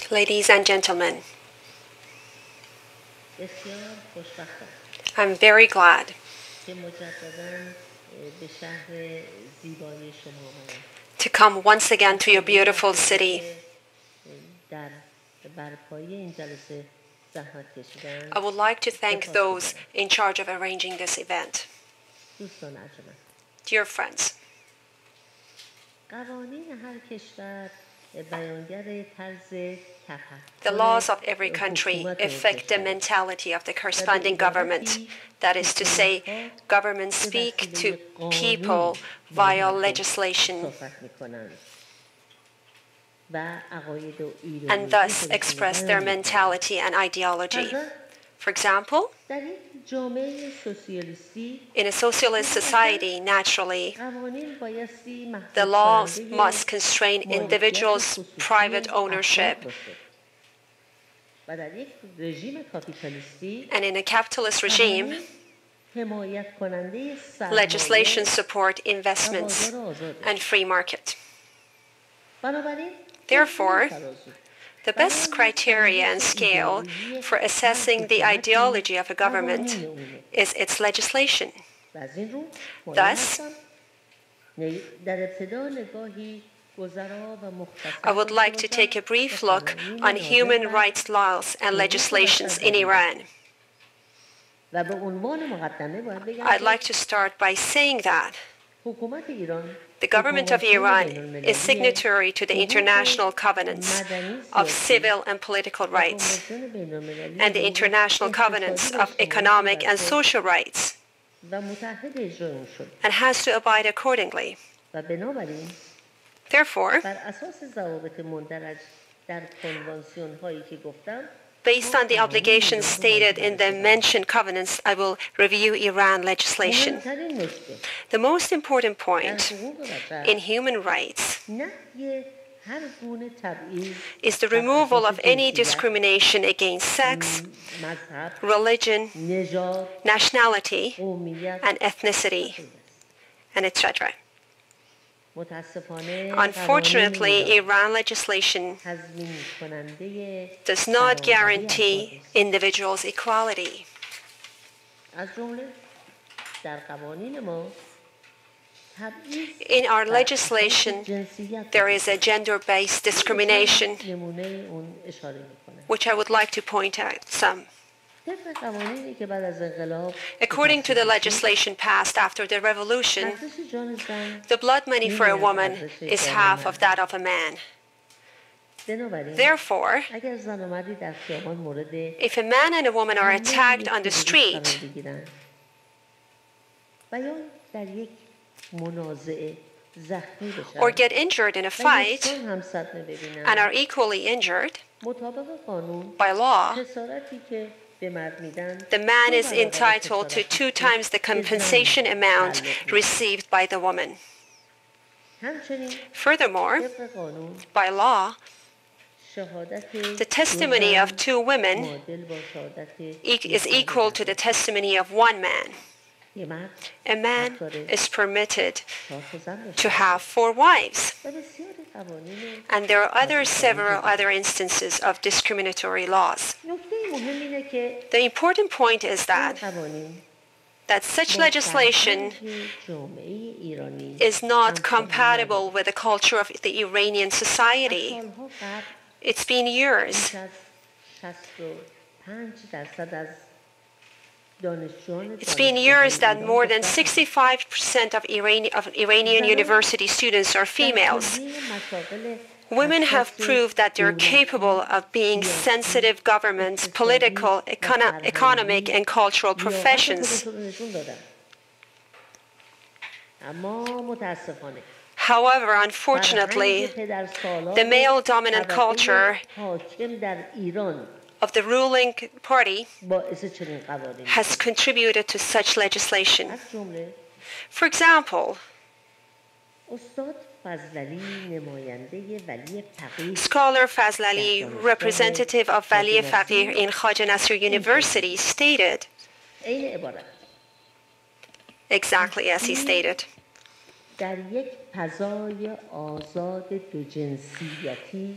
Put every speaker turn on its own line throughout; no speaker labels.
Ladies and gentlemen, I'm very glad to come once again to your beautiful city. I would like to thank those in charge of arranging this event. Dear friends, the laws of every country affect the mentality of the corresponding government. That is to say, governments speak to people via legislation and thus express their mentality and ideology. For example, in a socialist society, naturally, the laws must constrain individuals' private ownership. And in a capitalist regime, legislation support investments and free market. Therefore, the best criteria and scale for assessing the ideology of a government is its legislation. Thus, I would like to take a brief look on human rights laws and legislations in Iran. I'd like to start by saying that the government of Iran is signatory to the international covenants of civil and political rights and the international covenants of economic and social rights, and has to abide accordingly. Therefore, based on the obligations stated in the mentioned covenants, I will review Iran legislation. The most important point in human rights is the removal of any discrimination against sex, religion, nationality, and ethnicity, and etc. Unfortunately, Iran legislation does not guarantee individuals' equality. In our legislation, there is a gender-based discrimination, which I would like to point out some. According to the legislation passed after the revolution, the blood money for a woman is half of that of a man. Therefore, if a man and a woman are attacked on the street or get injured in a fight and are equally injured, by law, the man is entitled to 2 times the compensation amount received by the woman. Furthermore, by law, the testimony of 2 women is equal to the testimony of 1 man. A man is permitted to have 4 wives. And there are several other instances of discriminatory laws. The important point is that such legislation is not compatible with the culture of the Iranian society. It's been years. It's been years that more than 65% of Iranian university students are females. Women have proved that they're capable of being sensitive governments, political, economic, and cultural professions. However, unfortunately, the male-dominant culture of the ruling party has contributed to such legislation. For example, Scholar Fazlali, representative of Vali Faqih in Khaja Nasser University, stated exactly as he stated.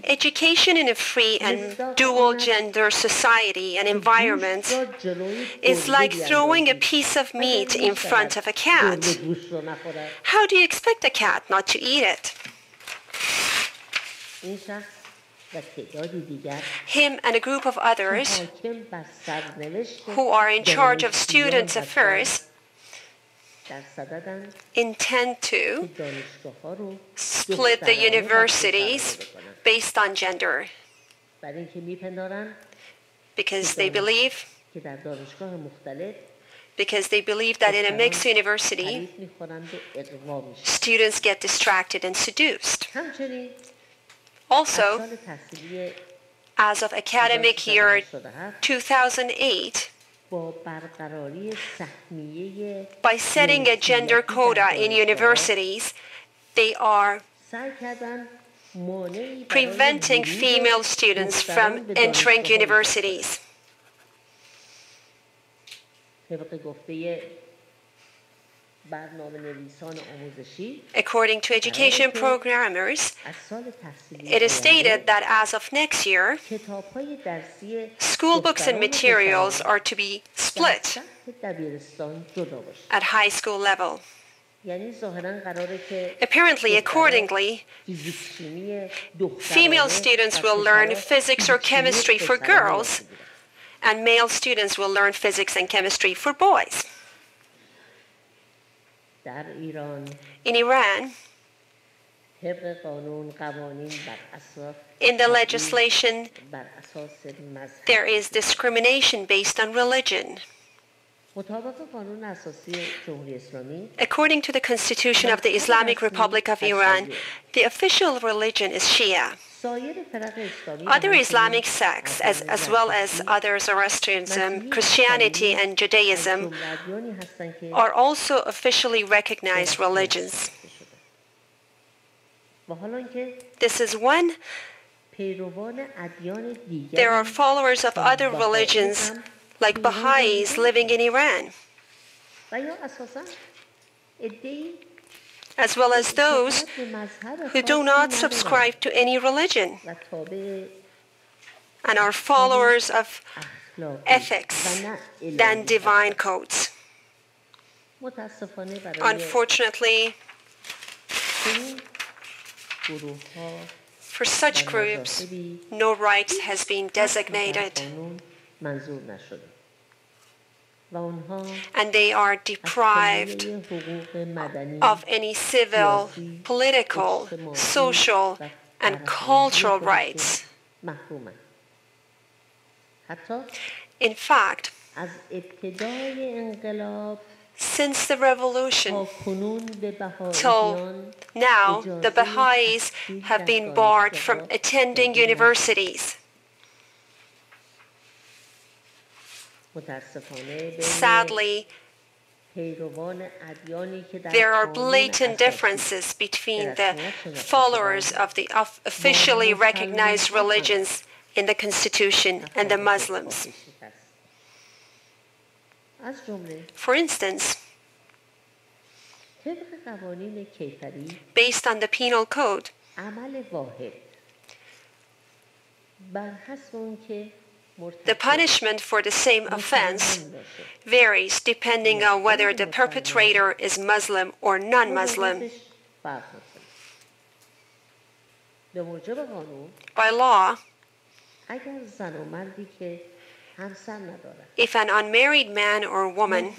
Education in a free and dual-gender society and environment is like throwing a piece of meat in front of a cat. How do you expect a cat not to eat it? Him and a group of others who are in charge of students' affairs intend to split the universities based on gender because they believe that in a mixed university, students get distracted and seduced. Also, as of academic year 2008, by setting a gender quota in universities, they are preventing female students from entering universities. According to education programmers, it is stated that as of next year, school books and materials are to be split at high school level. Apparently, accordingly, female students will learn physics or chemistry for girls, and male students will learn physics and chemistry for boys. In Iran, in the legislation, there is discrimination based on religion. According to the Constitution of the Islamic Republic of Iran, the official religion is Shia. Other Islamic sects, as well as other Zoroastrianism, Christianity, and Judaism, are also officially recognized religions. This is when there are followers of other religions, like Baha'is, living in Iran, as well as those who do not subscribe to any religion and are followers of ethics than divine codes. Unfortunately, for such groups, no rights has been designated, and they are deprived of any civil, political, social, and cultural rights. In fact, since the revolution till now, the Baha'is have been barred from attending universities. Sadly, there are blatant differences between the followers of the officially recognized religions in the Constitution and the Muslims. For instance, based on the penal code, the punishment for the same offense varies depending on whether the perpetrator is Muslim or non-Muslim. By law, if an unmarried man or woman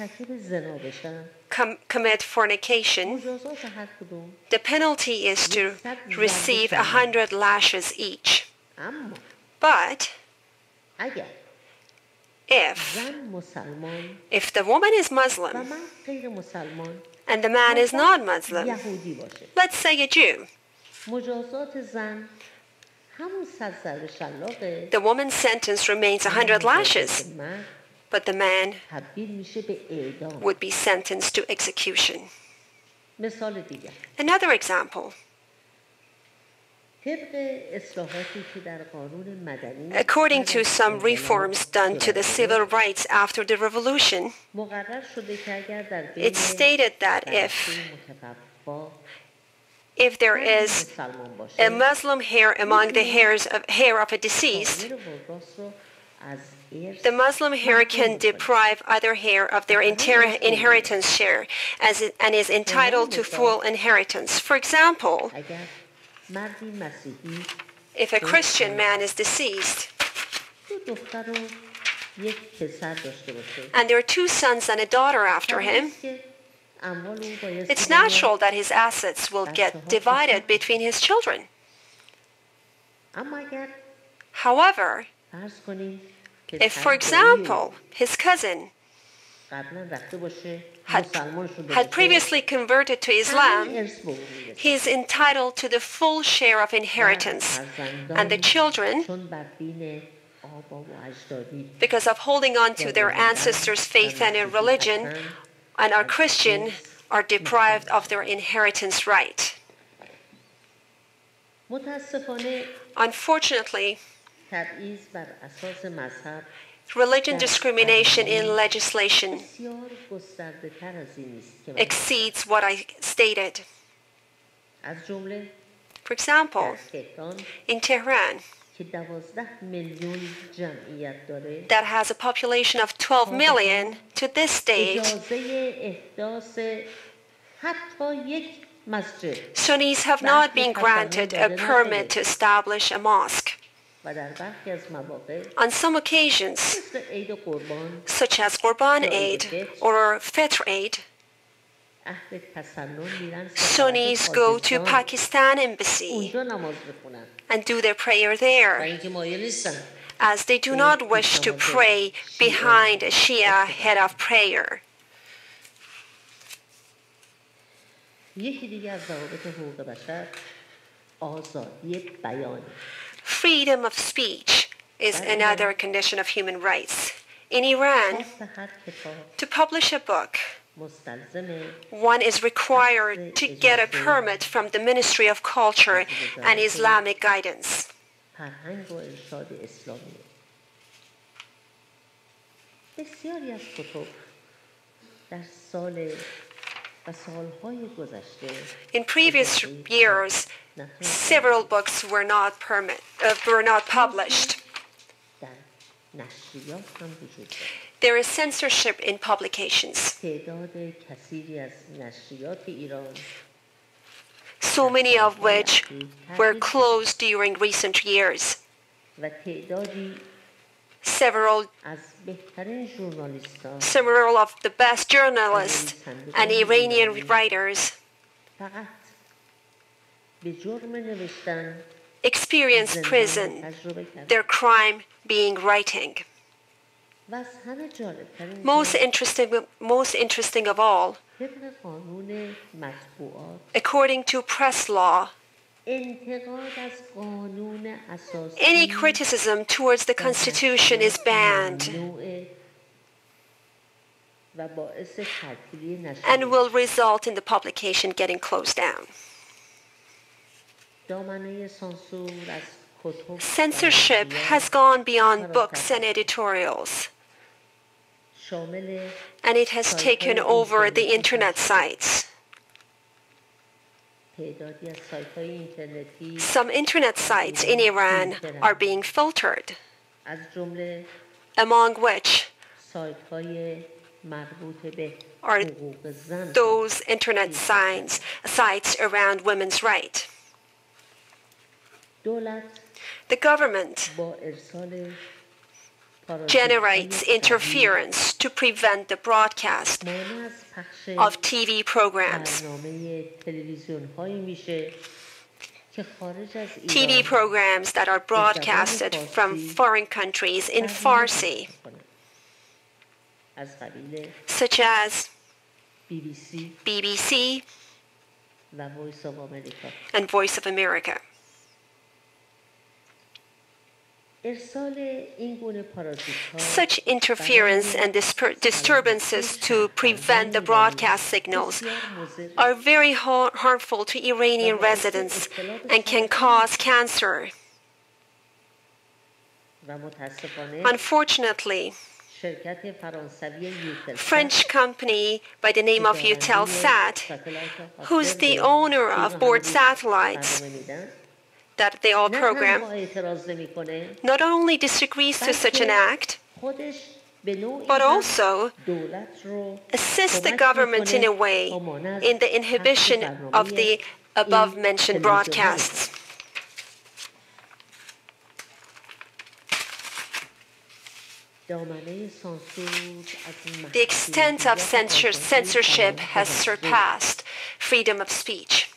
commit fornication, the penalty is to receive 100 lashes each. But if the woman is Muslim and the man is non-Muslim, let's say a Jew, the woman's sentence remains 100 lashes, but the man would be sentenced to execution. Another example. According to some reforms done to the civil rights after the revolution, it's stated that if if there is a Muslim hair among the hair of a deceased, the Muslim hair can deprive other hair of their inheritance share and is entitled to full inheritance. For example, if a Christian man is deceased and there are 2 sons and a daughter after him, it's natural that his assets will get divided between his children. However, if, for example, his cousin had previously converted to Islam, he is entitled to the full share of inheritance, and the children, because of holding on to their ancestors' faith and religion and are Christian, are deprived of their inheritance right. Unfortunately, religion discrimination in legislation exceeds what I stated. For example, in Tehran, that has a population of 12 million, to this date, Sunnis have not been granted a permit to establish a mosque. On some occasions, such as Qurban Eid or Fitr Eid, Sunnis go to Pakistan embassy and do their prayer there, as they do not wish to pray behind a Shia head of prayer. Freedom of speech is another condition of human rights. In Iran, to publish a book, one is required to get a permit from the Ministry of Culture and Islamic Guidance. In previous years, several books were not published. There is censorship in publications. So many of which were closed during recent years. Several of the best journalists and Iranian writers experienced prison, their crime being writing. Most interesting of all, according to press law, any criticism towards the Constitution is banned and will result in the publication getting closed down. Censorship has gone beyond books and editorials, and it has taken over the internet sites. Some internet sites in Iran are being filtered, among which are those internet sites around women's rights. The government generates interference to prevent the broadcast of TV programs. TV programs that are broadcasted from foreign countries in Farsi, such as BBC and Voice of America. Such interference and disturbances to prevent the broadcast signals are very harmful to Iranian residents and can cause cancer. Unfortunately, French company by the name of Eutelsat, who's the owner of board satellites that they all program, not only disagrees to such an act, but also assists the government in a way in the inhibition of the above-mentioned broadcasts. The extent of censorship has surpassed freedom of speech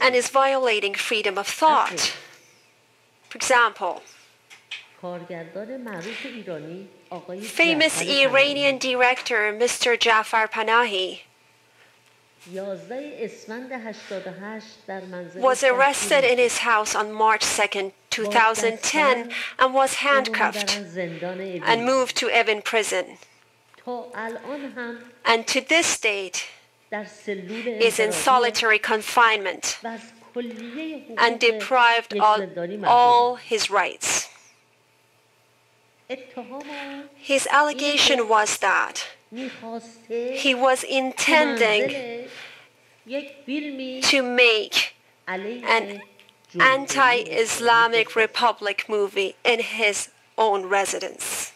and is violating freedom of thought. For example, famous Iranian director Mr. Jafar Panahi was arrested in his house on March 2nd, 2010, and was handcuffed and moved to Evin prison. And to this date is in solitary confinement and deprived of all his rights. His allegation was that he was intending to make an anti-Islamic Republic movie in his own residence.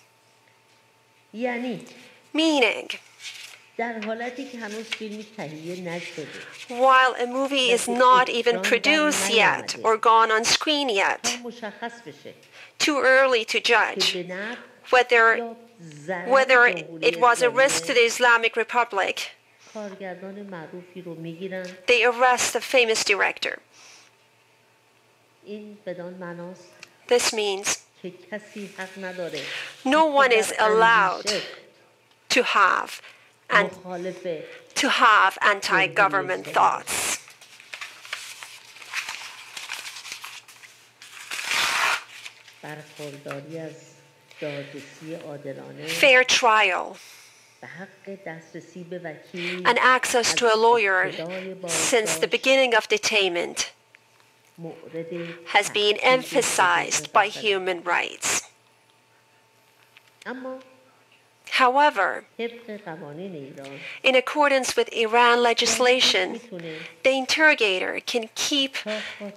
Meaning, while a movie is not even produced yet or gone on screen yet, too early to judge whether it was a risk to the Islamic Republic, they arrest a famous director. This means no one is allowed to have anti-government thoughts. Fair trial and access to a lawyer since the beginning of detainment has been emphasized by human rights. However, in accordance with Iran legislation, the interrogator can keep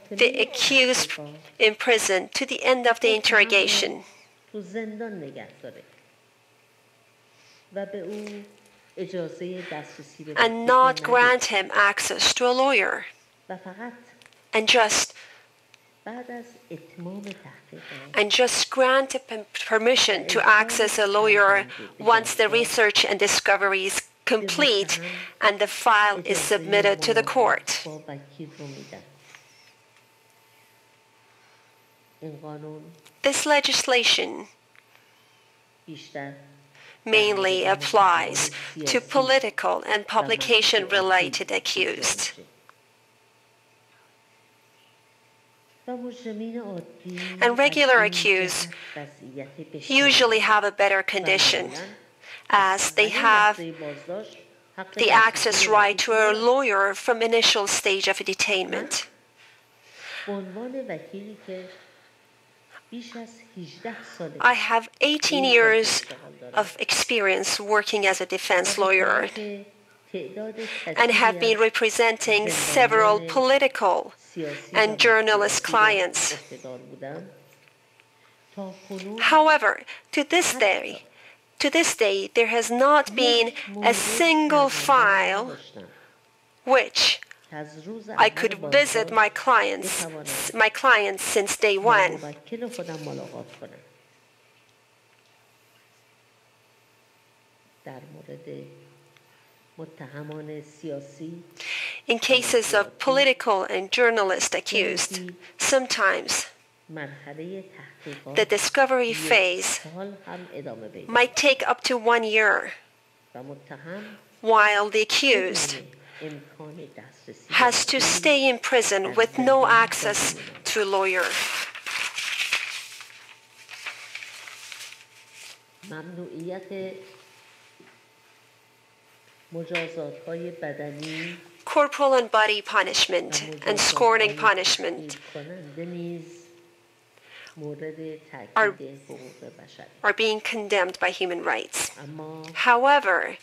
the accused in prison to the end of the interrogation and not grant him access to a lawyer, and just grant permission to access a lawyer once the research and discovery is complete and the file is submitted to the court. This legislation mainly applies to political and publication-related accused. And regular accused usually have a better condition, as they have the access right to a lawyer from initial stage of detainment. I have 18 years of experience working as a defense lawyer and have been representing several political and journalist clients. However, to this day, there has not been a single file which I could visit my clients since day one. In cases of political and journalist accused, sometimes the discovery phase might take up to 1 year, while the accused has to stay in prison with no access to a lawyer. Corporal and body punishment and scorning punishment are being condemned by human rights. However,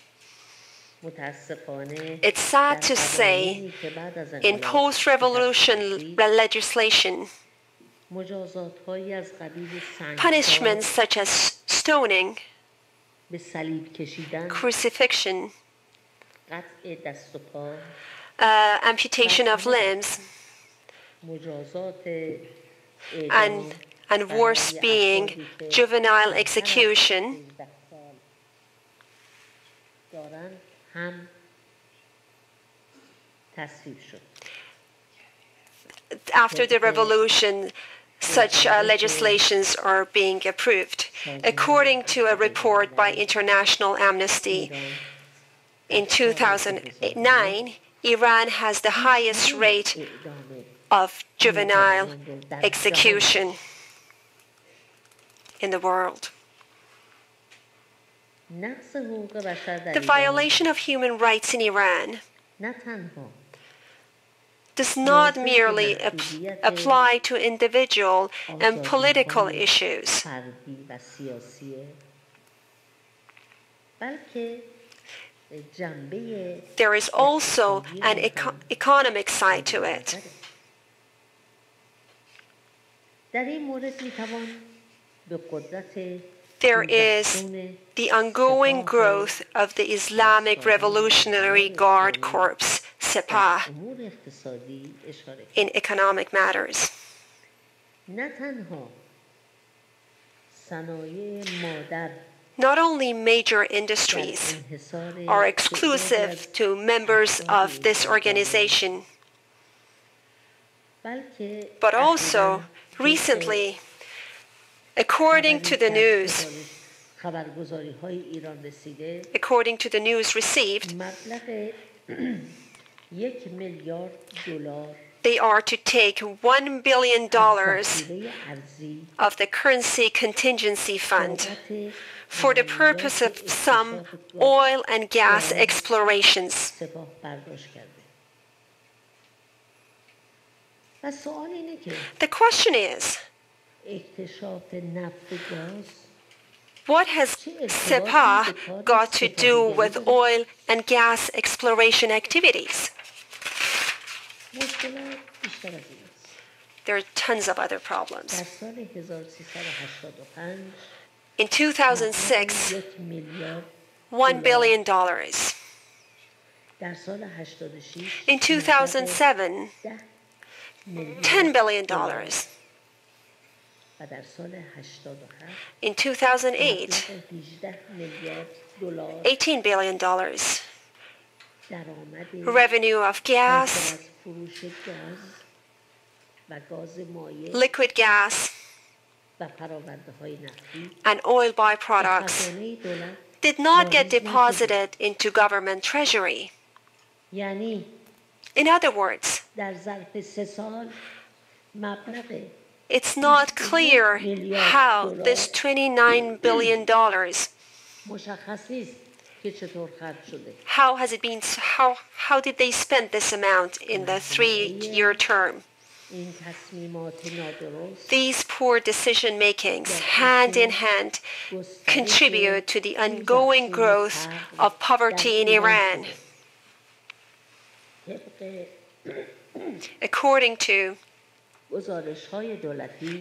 it's sad to say in post-revolution legislation, punishments such as stoning, crucifixion, amputation of limbs, and worse being juvenile execution, after the revolution, such legislations are being approved. According to a report by International Amnesty in 2009, Iran has the highest rate of juvenile execution in the world. The violation of human rights in Iran does not merely apply to individual and political issues. There is also an economic side to it. There is the ongoing growth of the Islamic Revolutionary Guard Corps, Sepah, in economic matters. Not only major industries are exclusive to members of this organization, but also recently, according to the news received, they are to take $1 billion of the currency contingency fund for the purpose of some oil and gas explorations. The question is, what has Sepah got to do with oil and gas exploration activities? There are tons of other problems. In 2006, $1 billion. In 2007, $10 billion. In 2008, $18 billion. Revenue of gas, liquid gas, and oil byproducts did not get deposited into government treasury. In other words, it's not clear how this $29 billion, how did they spend this amount in the 3-year term? These poor decision makings, hand in hand, contribute to the ongoing growth of poverty in Iran. According to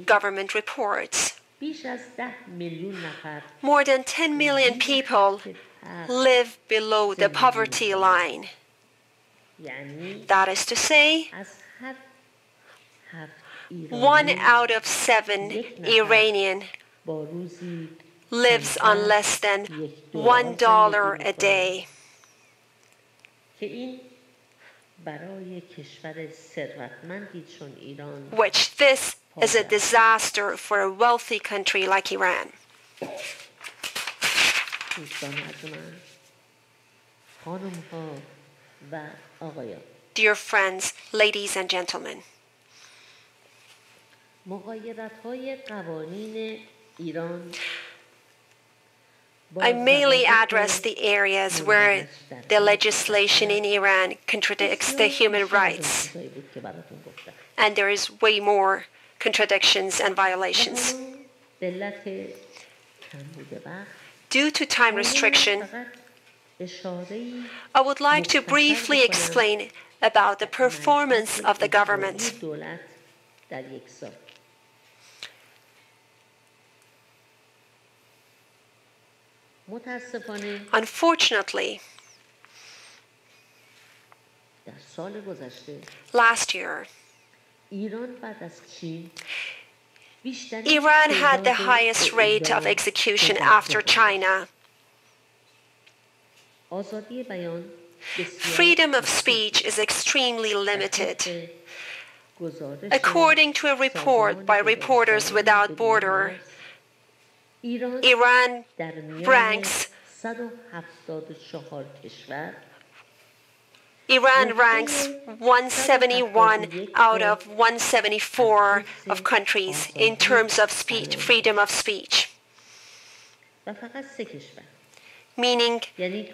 government reports, more than 10 million people live below the poverty line. That is to say, 1 out of 7 Iranian lives on less than $1 a day. Which this is a disaster for a wealthy country like Iran. Dear friends, ladies and gentlemen, I mainly address the areas where the legislation in Iran contradicts the human rights. And there is way more contradictions and violations. Due to time restriction, I would like to briefly explain about the performance of the government. Unfortunately, last year, Iran had the highest rate of execution after China. Freedom of speech is extremely limited. According to a report by Reporters Without Borders, Iran ranks 171 out of 174 of countries in terms of freedom of speech. Meaning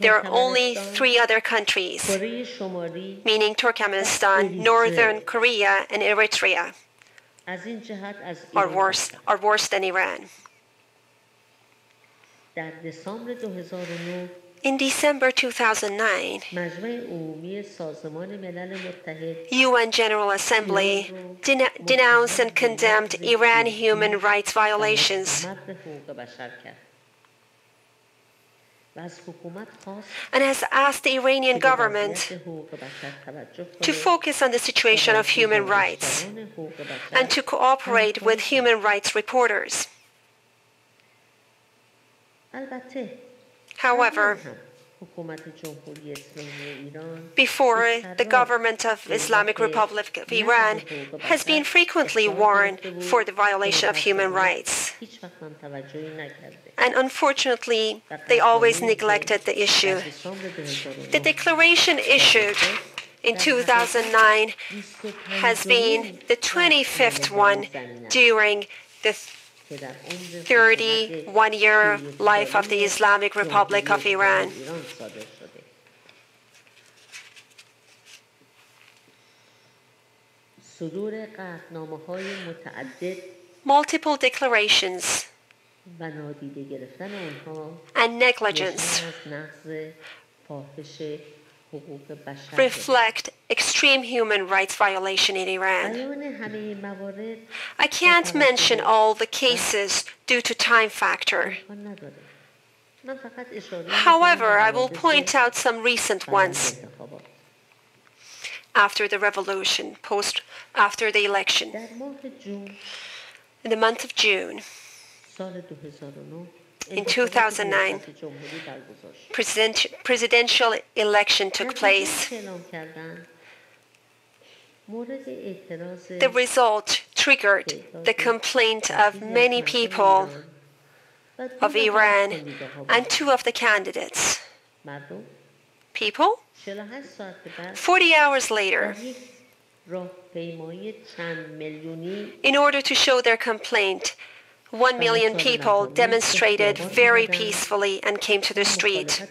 there are only 3 other countries, meaning Turkmenistan, Northern Korea, and Eritrea, are worse than Iran. In December 2009, UN General Assembly denounced and condemned Iran human rights violations and has asked the Iranian government to focus on the situation of human rights and to cooperate with human rights reporters. However, before, the government of Islamic Republic of Iran has been frequently warned for the violation of human rights. And unfortunately, they always neglected the issue. The declaration issued in 2009 has been the 25th one during the 31-year life of the Islamic Republic of Iran. Multiple declarations and negligence reflect extreme human rights violation in Iran. I can't mention all the cases due to time factor. However, I will point out some recent ones after the revolution, after the election. In the month of June, in 2009, presidential election took place. The result triggered the complaint of many people of Iran and 2 of the candidates. People? 40 hours later, in order to show their complaint, 1 million people demonstrated very peacefully and came to the street.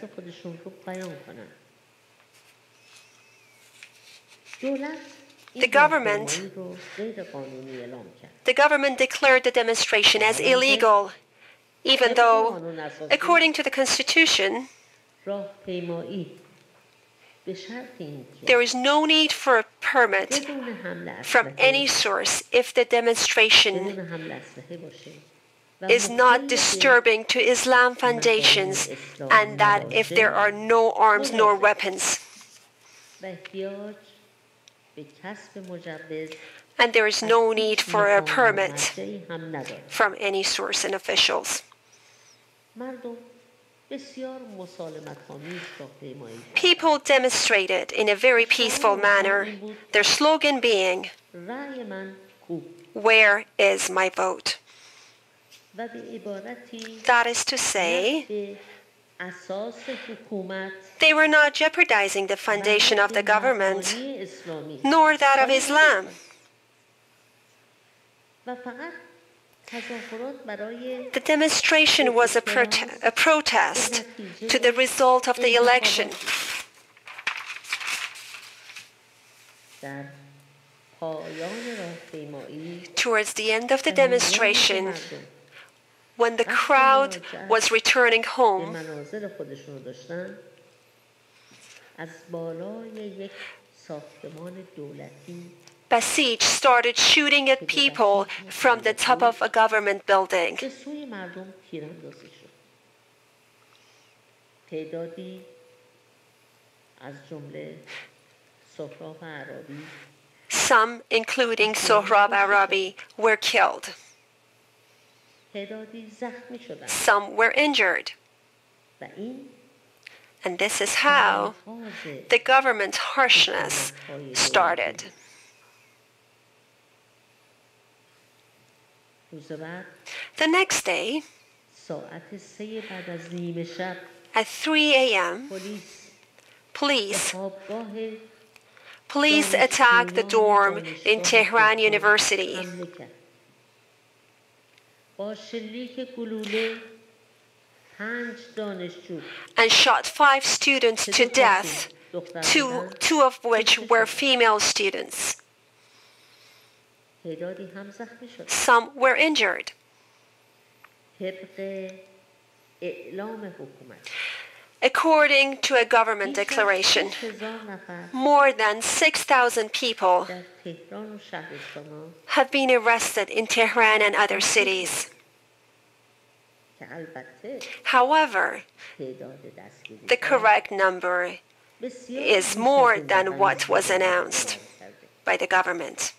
The government declared the demonstration as illegal, even though, according to the Constitution, there is no need for a permit from any source if the demonstration is not disturbing to Islam foundations and that if there are no arms nor weapons. And there is no need for a permit from any source and officials. People demonstrated in a very peaceful manner, their slogan being, "Where is my vote?" That is to say, they were not jeopardizing the foundation of the government, nor that of Islam. The demonstration was a protest to the result of the election. Towards the end of the demonstration, when the crowd was returning home, Basij started shooting at people from the top of a government building. Some, including Sohrab Arabi, were killed. Some were injured. And this is how the government's harshness started. The next day, at 3 a.m., police attacked the dorm in Tehran University and shot 5 students to death, two of which were female students. Some were injured. According to a government declaration, more than 6,000 people have been arrested in Tehran and other cities. However, the correct number is more than what was announced by the government.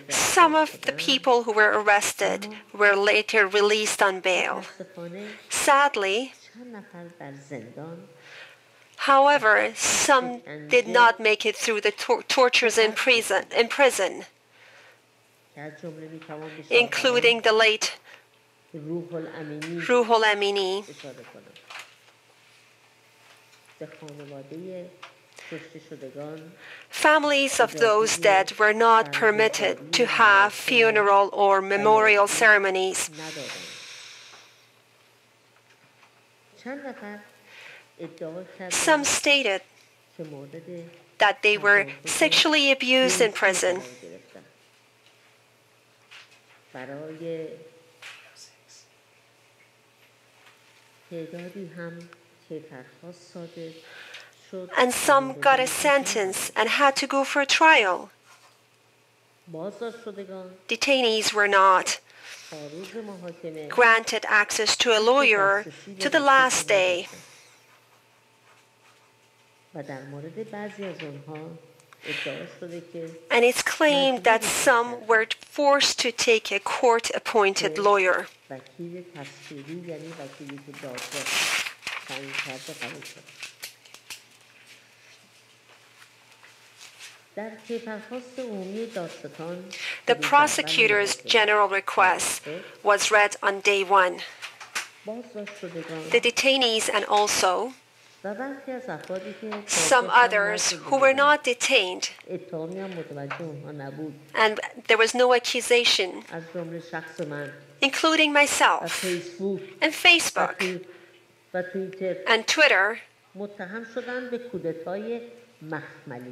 Some of the people who were arrested were later released on bail. Sadly, however, some did not make it through the tortures in prison, including the late Ruhul Amini. Families of those dead were not permitted to have funeral or memorial ceremonies. Some stated that they were sexually abused in prison. And some got a sentence and had to go for a trial. Detainees were not granted access to a lawyer to the last day. And it's claimed that some were forced to take a court-appointed lawyer. The prosecutor's general request was read on day 1. The detainees and also some others who were not detained, and there was no accusation, including myself, and Facebook, and Twitter,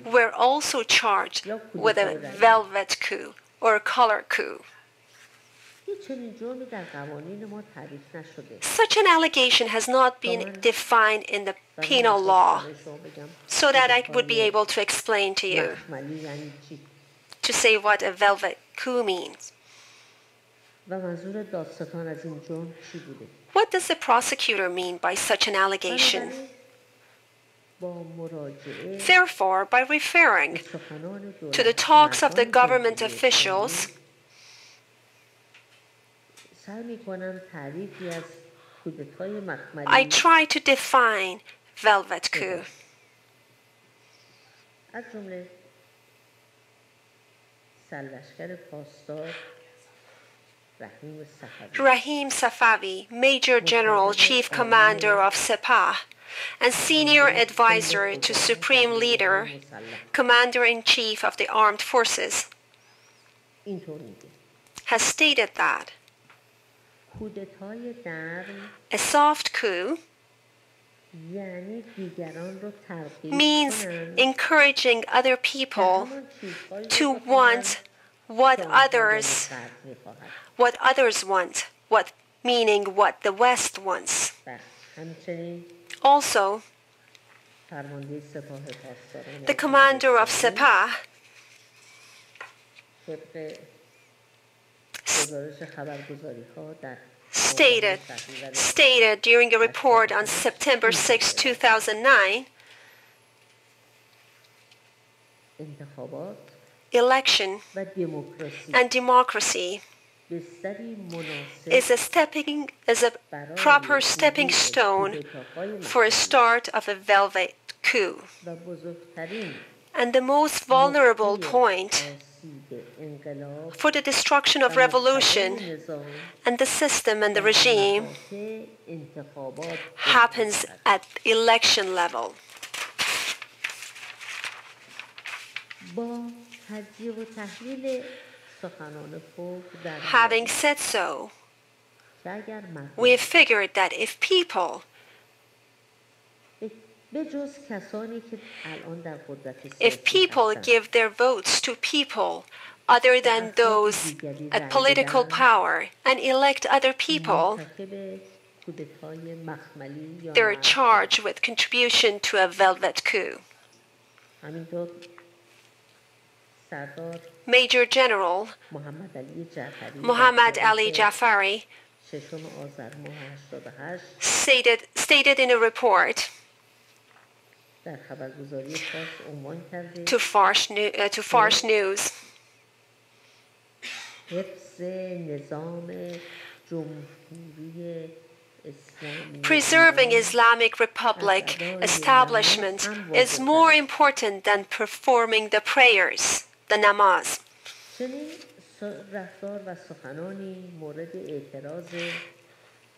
were also charged with a velvet coup or a color coup. Such an allegation has not been defined in the penal law, so that I would be able to explain to you, to say what a velvet coup means. What does the prosecutor mean by such an allegation? Therefore, by referring to the talks of the government officials, I try to define velvet coup. Rahim Safavi, Major General, Chief Commander of Sepah, and Senior Advisor to Supreme Leader, Commander-in-Chief of the Armed Forces, has stated that a soft coup means encouraging other people to want what others want, meaning what the West wants. Also, the commander of Sepah stated during a report on September 6, 2009, election and democracy is a proper stepping stone for a start of a velvet coup. And the most vulnerable point for the destruction of revolution and the system and the regime happens at election level. Having said so, we figured that if people give their votes to people other than those at political power and elect other people, they're charged with contribution to a velvet coup. Major General Muhammad Ali Jafari stated in a report to Fars News, preserving Islamic Republic establishment is more important than performing the prayers, the namaz.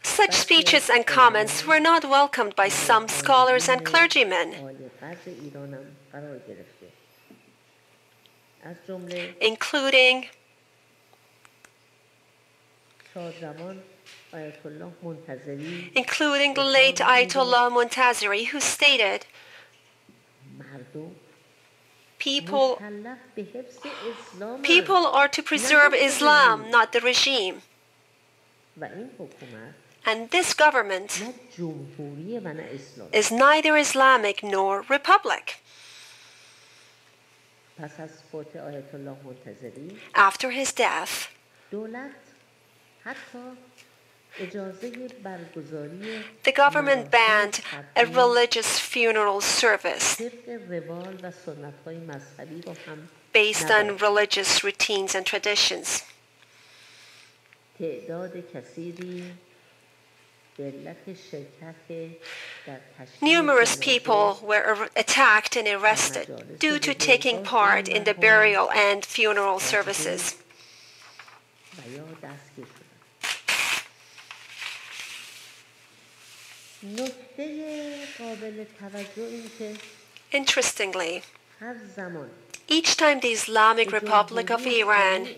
Such speeches and comments were not welcomed by some scholars and clergymen, including the late Ayatollah Montazeri, who stated, People are to preserve Islam, not the regime. And this government is neither Islamic nor republic. After his death, the government banned a religious funeral service based on religious routines and traditions. Numerous people were attacked and arrested due to taking part in the burial and funeral services. Interestingly, each time the Islamic Republic of Iran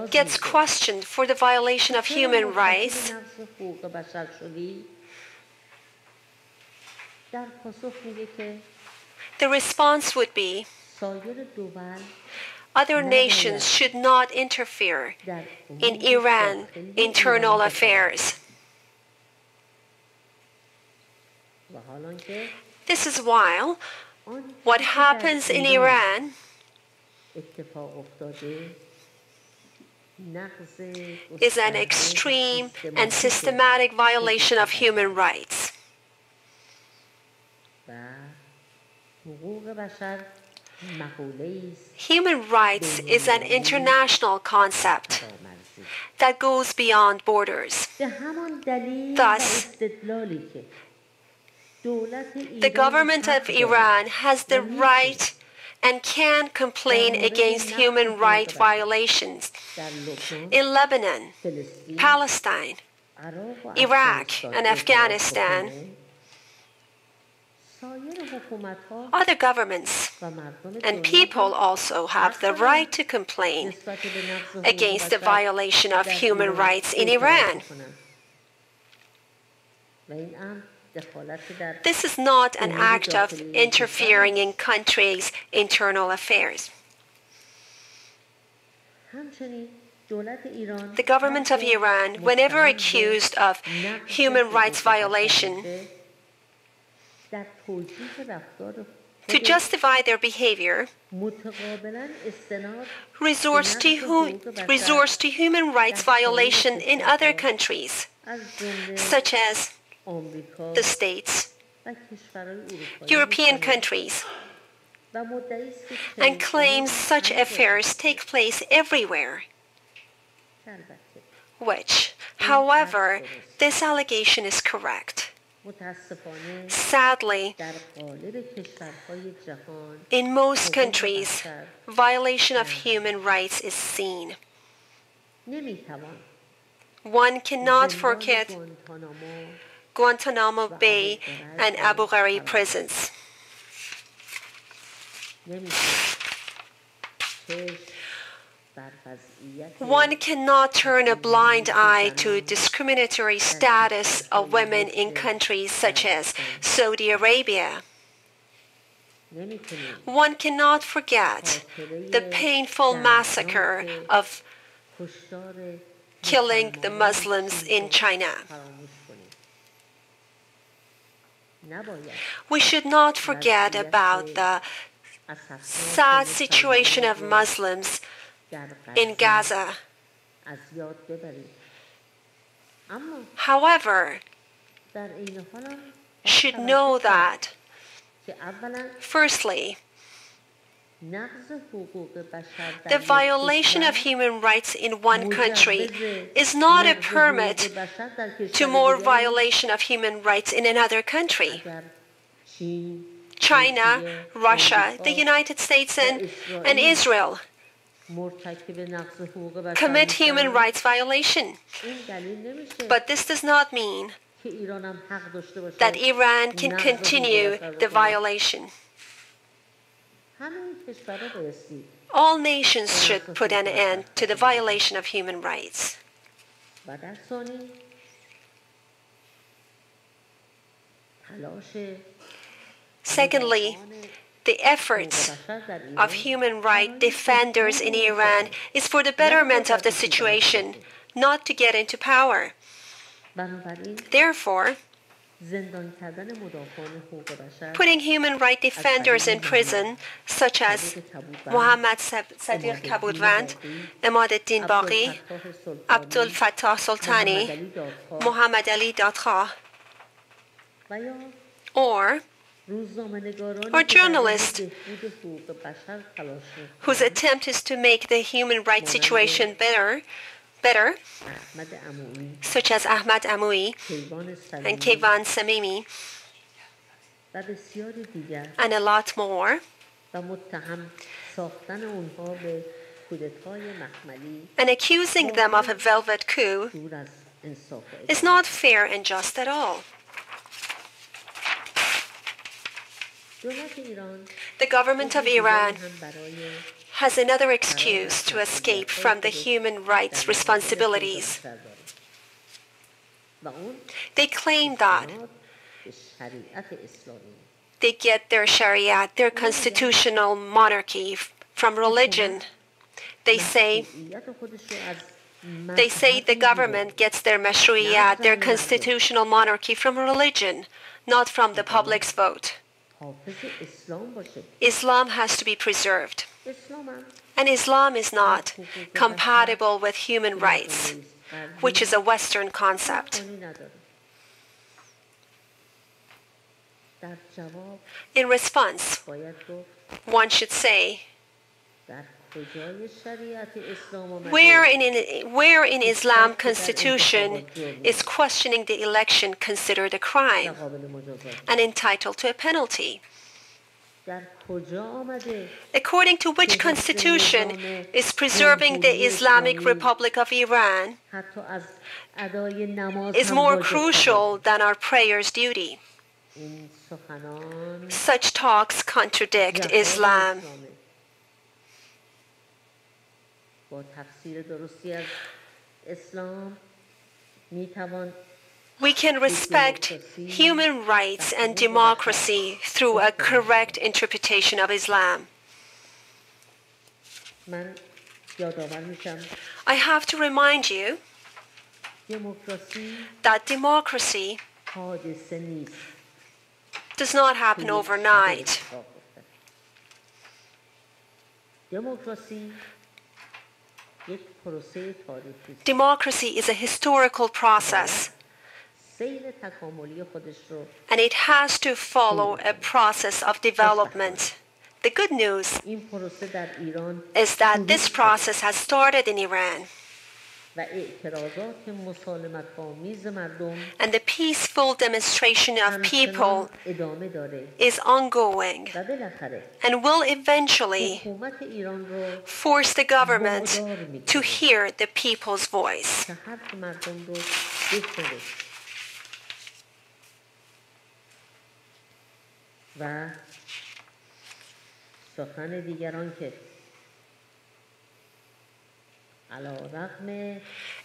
gets questioned for the violation of human rights, the response would be, other nations should not interfere in Iran's internal affairs. This is while what happens in Iran is an extreme and systematic violation of human rights. Human rights is an international concept that goes beyond borders. Thus, the government of Iran has the right and can complain against human rights violations in Lebanon, Palestine, Iraq, and Afghanistan, Other governments and people also have the right to complain against the violation of human rights in Iran. This is not an act of interfering in countries' internal affairs. The government of Iran, whenever accused of human rights violation, to justify their behavior, resorts to human rights violation in other countries, such as the States, European countries, and claims such affairs take place everywhere, which, however, this allegation is correct. Sadly, in most countries, violation of human rights is seen. One cannot forget Guantanamo Bay and Abu Ghraib prisons. One cannot turn a blind eye to discriminatory status of women in countries such as Saudi Arabia. One cannot forget the painful massacre of killing the Muslims in China. We should not forget about the sad situation of Muslims in Gaza. However, should know that, firstly, the violation of human rights in one country is not a permit to more violation of human rights in another country. China, Russia, the United States, and Israel commit human rights violation. But this does not mean that Iran can continue the violation. All nations should put an end to the violation of human rights. Secondly, the efforts of human rights defenders in Iran is for the betterment of the situation, not to get into power. Therefore, putting human rights defenders in prison, such as Mohammad Sadiq Kabudwand, Emadeddin Baqi, Abdul Fattah Soltani, Mohammad Ali Dadkha, or journalists whose attempt is to make the human rights situation better, such as Ahmad Amoui and Kayvan Samimi, and a lot more, and accusing them of a velvet coup is not fair and just at all. The government of Iran has another excuse to escape from the human rights responsibilities. They claim that they get their Sharia, their constitutional monarchy, from religion. They say the government gets their mashruiyat, their constitutional monarchy, from religion, not from the public's vote. Islam has to be preserved. And Islam is not compatible with human rights, which is a Western concept. In response, one should say, where in Islam constitution is questioning the election considered a crime and entitled to a penalty? According to which constitution is preserving the Islamic Republic of Iran is more crucial than our prayer's duty? Such talks contradict Islam. We can respect human rights and democracy through a correct interpretation of Islam. I have to remind you that democracy does not happen overnight. Democracy is a historical process, and it has to follow a process of development. The good news is that this process has started in Iran, and the peaceful demonstration of people is ongoing and will eventually force the government to hear the people's voice.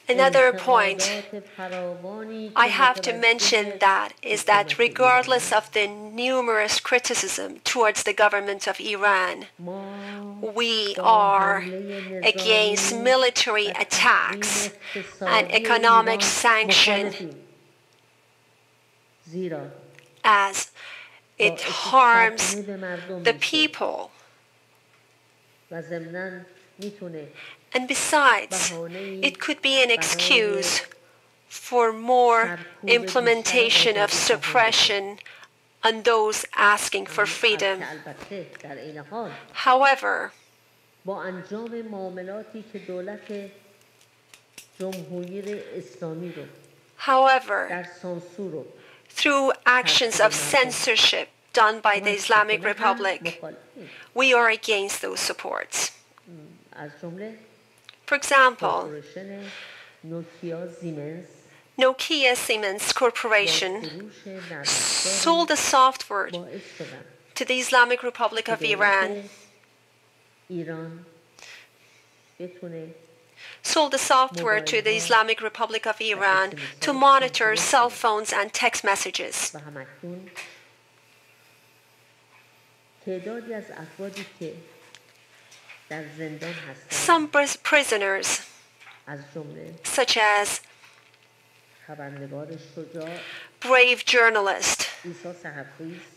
Another point I have to mention is that regardless of the numerous criticism towards the government of Iran, we are against military attacks and economic sanctions, as it harms the people. And besides, it could be an excuse for more implementation of suppression on those asking for freedom. However, through actions of censorship done by the Islamic Republic, we are against those supports. For example, Nokia Siemens Corporation sold the software to the Islamic Republic of Iran, to monitor cell phones and text messages. Some prisoners, such as brave journalist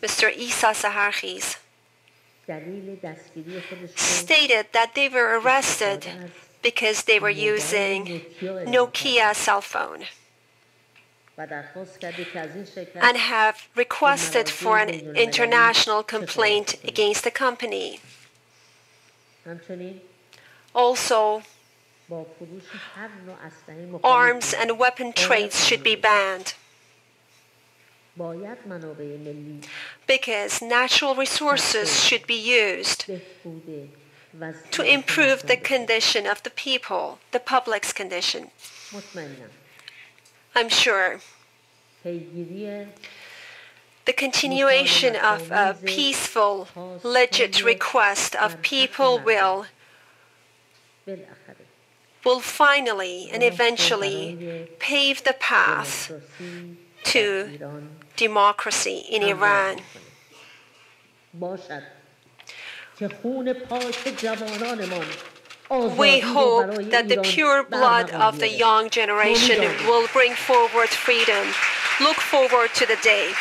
Mr. Isa Saharkhis, stated that they were arrested because they were using Nokia cell phone and have requested for an international complaint against the company. Also, arms and weapon trades should be banned because natural resources should be used to improve the condition of the people, the public's condition. I'm sure the continuation of a peaceful, legit request of people will finally and eventually pave the path to democracy in Iran. We hope that the pure blood of the young generation will bring forward freedom. Look forward to the day